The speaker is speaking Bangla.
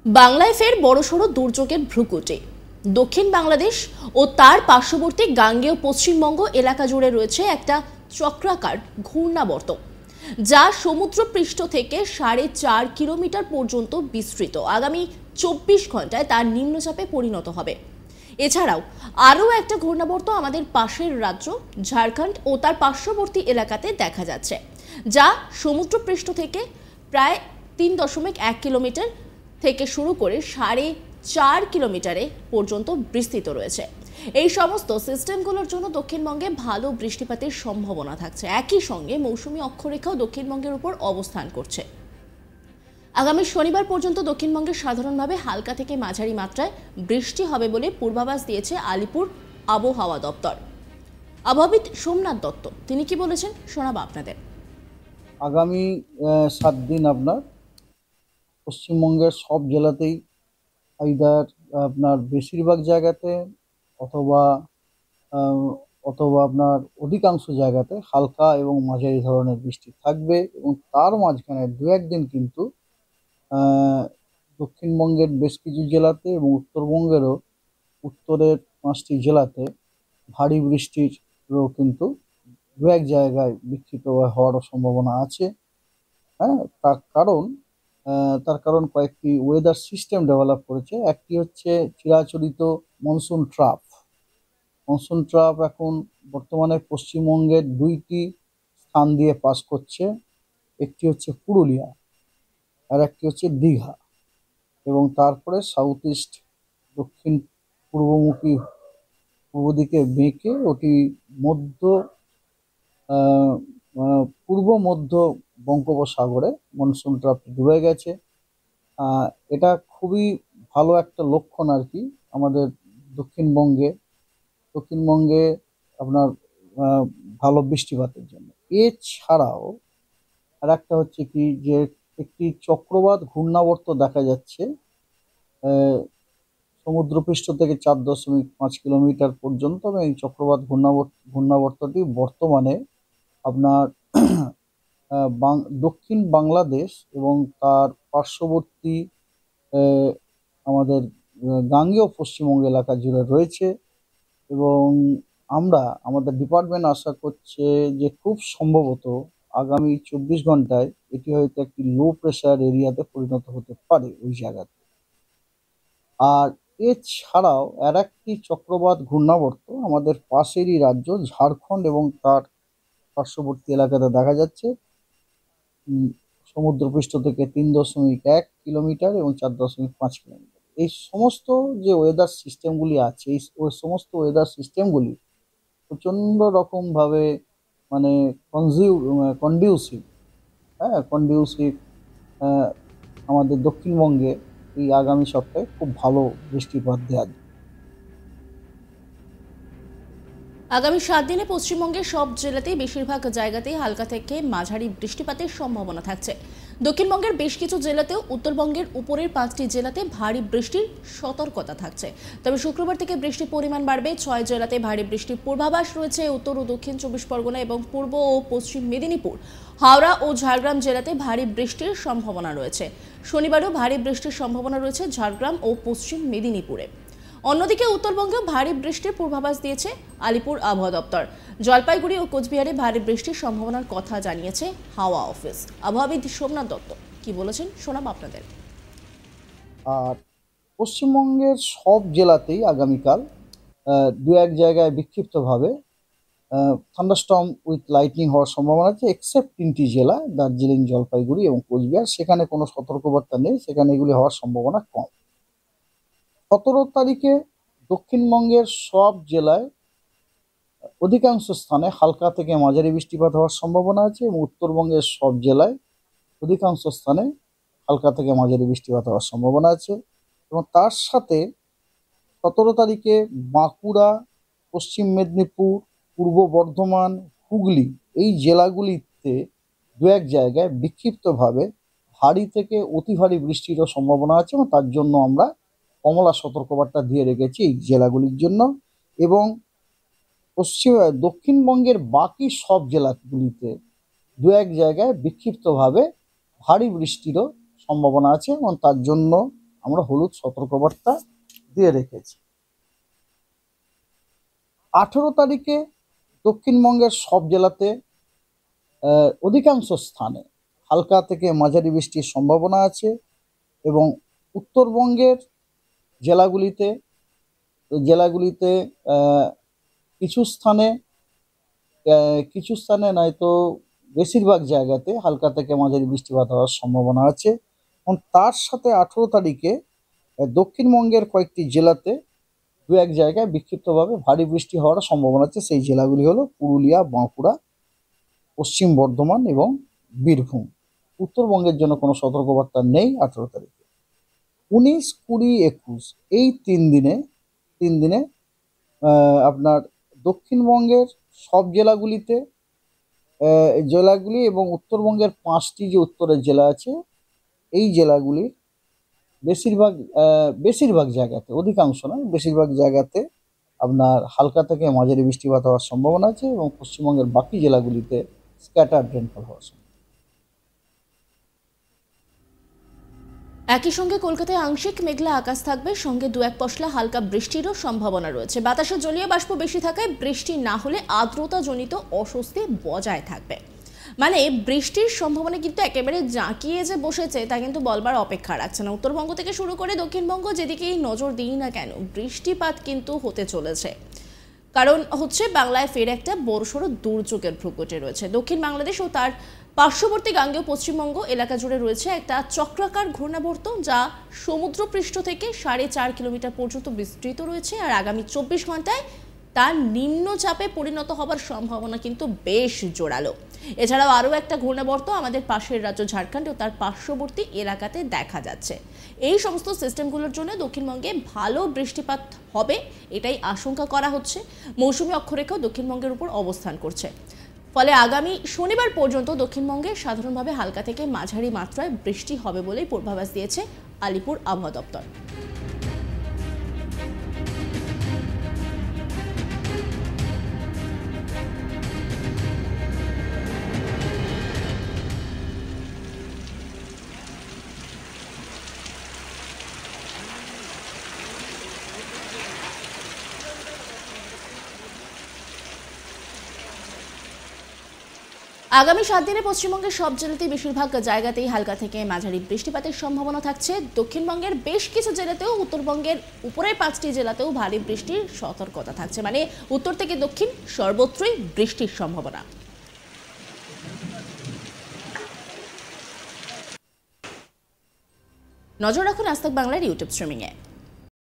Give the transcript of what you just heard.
বাংলায় ফের বড়সড় দুর্যোগের ভ্রুকুটি। দক্ষিণ বাংলাদেশ ও তার পার্শ্ববর্তী গাঙ্গেয় পশ্চিমবঙ্গ এলাকা জুড়ে রয়েছে একটা চক্রাকার ঘূর্ণাবর্ত, যা সমুদ্রপৃষ্ঠ থেকে 4.5 কিলোমিটার পর্যন্ত বিস্তৃত। আগামী 24 ঘন্টায় তার নিম্নচাপে পরিণত হবে। এছাড়াও আরও একটা ঘূর্ণাবর্ত আমাদের পাশের রাজ্য ঝাড়খণ্ড ও তার পার্শ্ববর্তী এলাকাতে দেখা যাচ্ছে, যা সমুদ্রপৃষ্ঠ থেকে প্রায় 3.1 কিলোমিটার থেকে শুরু করে 4.5 কিলোমিটারে পর্যন্ত বিস্তৃত রয়েছে। এই সমস্ত সিস্টেমগুলোর জন্য দক্ষিণবঙ্গে ভালো বৃষ্টিপাতের সম্ভাবনা থাকছে। একই সঙ্গে মৌসুমী অক্ষরেখাও দক্ষিণবঙ্গের উপর অবস্থান করছে। আগামী শনিবার পর্যন্ত দক্ষিণবঙ্গে সাধারণভাবে হালকা থেকে মাঝারি মাত্রায় বৃষ্টি হবে বলে পূর্বাভাস দিয়েছে আলিপুর আবহাওয়া দপ্তর। আবহাওয়াবিদ সোমনাথ দত্ত তিনি কি বলেছেন শোনাবো আপনাদের। আগামী 7 দিন আপনার পশ্চিমবঙ্গের সব জেলাতেই আইদার আপনার বেশিরভাগ জায়গাতে অথবা আহ, অথবা আপনার অধিকাংশ জায়গাতে হালকা এবং মাঝারি ধরনের বৃষ্টি থাকবে, এবং তার মাঝখানে দু একদিন কিন্তু আহ, দক্ষিণবঙ্গের বেশ কিছু জেলাতে এবং উত্তরবঙ্গেরও উত্তরের 5টি জেলাতে ভারী বৃষ্টিরও কিন্তু দু এক জায়গায় বিক্ষিপ্ত হওয়ারও সম্ভাবনা আছে। হ্যাঁ, তার কারণ কয়েকটি ওয়েদার সিস্টেম ডেভেলপ করেছে। একটি হচ্ছে চিরাচরিত মনসুন ট্রাপ। মনসুন ট্রাপ এখন বর্তমানে পশ্চিমবঙ্গের দুইটি স্থান দিয়ে পাস করছে। একটি হচ্ছে পুরুলিয়া, আর একটি হচ্ছে দীঘা, এবং তারপরে সাউথ ইস্ট দক্ষিণ পূর্বমুখী পূর্ব দিকে বেঁকে ওটি মধ্য আহ, পূর্ব মধ্য বঙ্গোপসাগরে মনসুন ট্রাপটি ডুবে গেছে। আহ, এটা খুবই ভালো একটা লক্ষণ আর কি আমাদের দক্ষিণবঙ্গে দক্ষিণবঙ্গে আপনার আহ, ভালো বৃষ্টিপাতের জন্য। এছাড়াও আর একটা হচ্ছে কি যে একটি চক্রবাত ঘূর্ণাবর্ত দেখা যাচ্ছে আহ, সমুদ্রপৃষ্ঠ থেকে 4.5 কিলোমিটার পর্যন্ত, এবং এই চক্রবাত ঘূর্ণাবর্তটি বর্তমানে আপনার দক্ষিণ বাংলাদেশ এবং তার পার্শ্ববর্তী আহ, আমাদের গাঙ্গেয় পশ্চিমবঙ্গ এলাকা জুড়ে রয়েছে। এবং আমাদের ডিপার্টমেন্ট আশা করছে যে খুব সম্ভবত আগামী 24 ঘন্টায় এটি হয়তো একটি লো প্রেশার এরিয়াতে পরিণত হতে পারে ওই জায়গাতে। আর এছাড়াও আর একটি চক্রবাত ঘূর্ণাবর্ত আমাদের পাশেরই রাজ্য ঝাড়খণ্ড এবং তার পার্শ্ববর্তী এলাকাতে দেখা যাচ্ছে। উম, সমুদ্রপৃষ্ঠ থেকে 3.1 কিলোমিটার এবং 4.5 কিলোমিটার। এই সমস্ত যে ওয়েদার সিস্টেমগুলি আছে, ওই সমস্ত ওয়েদার সিস্টেমগুলি প্রচন্ড রকম ভাবে মানে কন্ডিউসিভ, হ্যাঁ কন্ডিউসিভ আমাদের দক্ষিণবঙ্গে এই আগামী সপ্তাহে খুব ভালো বৃষ্টিপাত দেওয়া। আগামী 7 দিনে পশ্চিমবঙ্গের সব জেলাতেই বেশিরভাগ জায়গাতেই হালকা থেকে মাঝারি বৃষ্টিপাতের সম্ভাবনা থাকছে। দক্ষিণবঙ্গের বেশ কিছু জেলাতেও উত্তরবঙ্গের উপরের 5টি জেলাতে ভারী বৃষ্টির সতর্কতা থাকছে। তবে শুক্রবার থেকে বৃষ্টির পরিমাণ বাড়বে। 6 জেলাতে ভারী বৃষ্টির পূর্বাভাস রয়েছে। উত্তর ও দক্ষিণ 24 পরগনা এবং পূর্ব ও পশ্চিম মেদিনীপুর, হাওড়া ও ঝাড়গ্রাম জেলাতে ভারী বৃষ্টির সম্ভাবনা রয়েছে। শনিবারও ভারী বৃষ্টির সম্ভাবনা রয়েছে ঝাড়গ্রাম ও পশ্চিম মেদিনীপুরে। অন্যদিকে উত্তরবঙ্গে ভারী বৃষ্টির পূর্বাভাস দিয়েছে আলিপুর আবহাওয়া দপ্তর। জলপাইগুড়ি ও কোচবিহারে ভারী বৃষ্টির সম্ভাবনার কথা জানিয়েছে হাওয়া অফিস। আবহাওয়াবিদ সোমনাথ দত্ত কি বলেছেন শোনাব আপনাদের। আর পশ্চিমবঙ্গের সব জেলাতেই আগামীকাল দু এক জায়গায় বিক্ষিপ্তভাবে থান্ডারস্টর্ম উইথ লাইটনিং হওয়ার সম্ভাবনা আছে, এক্সেপ্ট 3টি জেলা দার্জিলিং, জলপাইগুড়ি এবং কোচবিহার। সেখানে কোনো সতর্কবার্তা নেই, সেখানে এগুলি হওয়ার সম্ভাবনা কম। 17 তারিখে দক্ষিণবঙ্গের সব জেলায় অধিকাংশ স্থানে হালকা থেকে মাঝারি বৃষ্টিপাত হওয়ার সম্ভাবনা আছে, এবং উত্তরবঙ্গের সব জেলায় অধিকাংশ স্থানে হালকা থেকে মাঝারি বৃষ্টিপাত হওয়ার সম্ভাবনা আছে। এবং তার সাথে 17 তারিখে বাঁকুড়া, পশ্চিম মেদিনীপুর, পূর্ব বর্ধমান, হুগলি এই জেলাগুলিতে দু এক জায়গায় বিক্ষিপ্তভাবে ভারী থেকে অতি ভারী বৃষ্টিরও সম্ভাবনা আছে, এবং তার জন্য আমরা কমলা সতর্কবার্তা দিয়ে রেখেছি এই জেলাগুলির জন্য। এবং দক্ষিণবঙ্গের বাকি সব জেলাগুলিতে দু এক জায়গায় বিক্ষিপ্তভাবে ভারী বৃষ্টিরও সম্ভাবনা আছে, এবং তার জন্য আমরা হলুদ সতর্কবার্তা দিয়ে রেখেছি। 18 তারিখে দক্ষিণবঙ্গের সব জেলাতে অধিকাংশ স্থানে হালকা থেকে মাঝারি বৃষ্টির সম্ভাবনা আছে এবং উত্তরবঙ্গের জেলাগুলিতে জেলাগুলিতে কিছু স্থানে নয়তো বেশিরভাগ জায়গাতে হালকা থেকে মাঝারি বৃষ্টিপাত হওয়ার সম্ভাবনা আছে। এবং তার সাথে 18 তারিখে দক্ষিণবঙ্গের কয়েকটি জেলাতে দু এক জায়গায় বিক্ষিপ্তভাবে ভারী বৃষ্টি হওয়ার সম্ভাবনা আছে। সেই জেলাগুলি হলো পুরুলিয়া, বাঁকুড়া, পশ্চিম বর্ধমান এবং বীরভূম। উত্তরবঙ্গের জন্য কোনো সতর্কবার্তা নেই 18 তারিখে। 19, 20, 21 এই তিন দিনে আপনার দক্ষিণবঙ্গের সব জেলাগুলি এবং উত্তরবঙ্গের 5টি যে উত্তরের জেলা আছে এই জেলাগুলির বেশিরভাগ জায়গাতে, অধিকাংশ নয় বেশিরভাগ জায়গাতে আপনার হালকা থেকে মাঝারি বৃষ্টিপাত হওয়ার সম্ভাবনা আছে এবং পশ্চিমবঙ্গের বাকি জেলাগুলিতে স্ক্যাটার্ড রেনফল হওয়ার সম্ভাবনা। একই সঙ্গে কলকাতায় আংশিক মেঘলা আকাশ থাকবে, সঙ্গে দু এক পশলা হালকা বৃষ্টিরও সম্ভাবনা রয়েছে। বাতাসে জলীয় বাষ্প বেশি থাকায় বৃষ্টি না হলে আর্দ্রতাজনিত অস্বস্তি বজায় থাকবে। মানে বৃষ্টির সম্ভাবনা কিন্তু একেবারে জাঁকিয়ে যে বসেছে তা কিন্তু বলবার অপেক্ষা রাখছে না। উত্তরবঙ্গ থেকে শুরু করে দক্ষিণবঙ্গ যেদিকেই নজর দিই না কেন বৃষ্টিপাত কিন্তু হতে চলেছে। কারণ হচ্ছে বাংলায় ফের একটা বড়সড় দুর্যোগের ভ্রুকুটি রয়েছে। দক্ষিণ বাংলাদেশ ও তার পার্শ্ববর্তী গাঙ্গেয় পশ্চিমবঙ্গ এলাকা জুড়ে রয়েছে একটা চক্রাকার ঘূর্ণাবর্ত, যা সমুদ্রপৃষ্ঠ থেকে 4.5 কিলোমিটার পর্যন্ত বিস্তৃত রয়েছে। আর আগামী 24 ঘন্টায় তার নিম্নচাপে পরিণত হবার সম্ভাবনা কিন্তু বেশ জোরালো। এছাড়াও আরও একটা ঘূর্ণাবর্ত আমাদের পাশের রাজ্য ঝাড়খণ্ড ও তার পার্শ্ববর্তী এলাকাতে দেখা যাচ্ছে। এই সমস্ত সিস্টেমগুলোর জন্য দক্ষিণবঙ্গে ভালো বৃষ্টিপাত হবে এটাই আশঙ্কা করা হচ্ছে। মৌসুমী অক্ষরেখাও দক্ষিণবঙ্গের উপর অবস্থান করছে, ফলে আগামী শনিবার পর্যন্ত দক্ষিণবঙ্গে সাধারণভাবে হালকা থেকে মাঝারি মাত্রায় বৃষ্টি হবে বলেই পূর্বাভাস দিয়েছে আলিপুর আবহাওয়া দপ্তর। আগামী 7 দিনে পশ্চিমবঙ্গের সব জেলাতেই বেশিরভাগ জায়গাতেই হালকা থেকে মাঝারি বৃষ্টিপাতের সম্ভাবনা থাকছে। দক্ষিণবঙ্গের বেশ কিছু জেলাতেও, উত্তরবঙ্গের উপরের 5টি জেলাতেও ভারী বৃষ্টির সতর্কতা থাকছে। মানে উত্তর থেকে দক্ষিণ সর্বত্রই বৃষ্টির সম্ভাবনা। নজর রাখুন আজ তাক বাংলার ইউটিউব স্ট্রিমিংয়ে।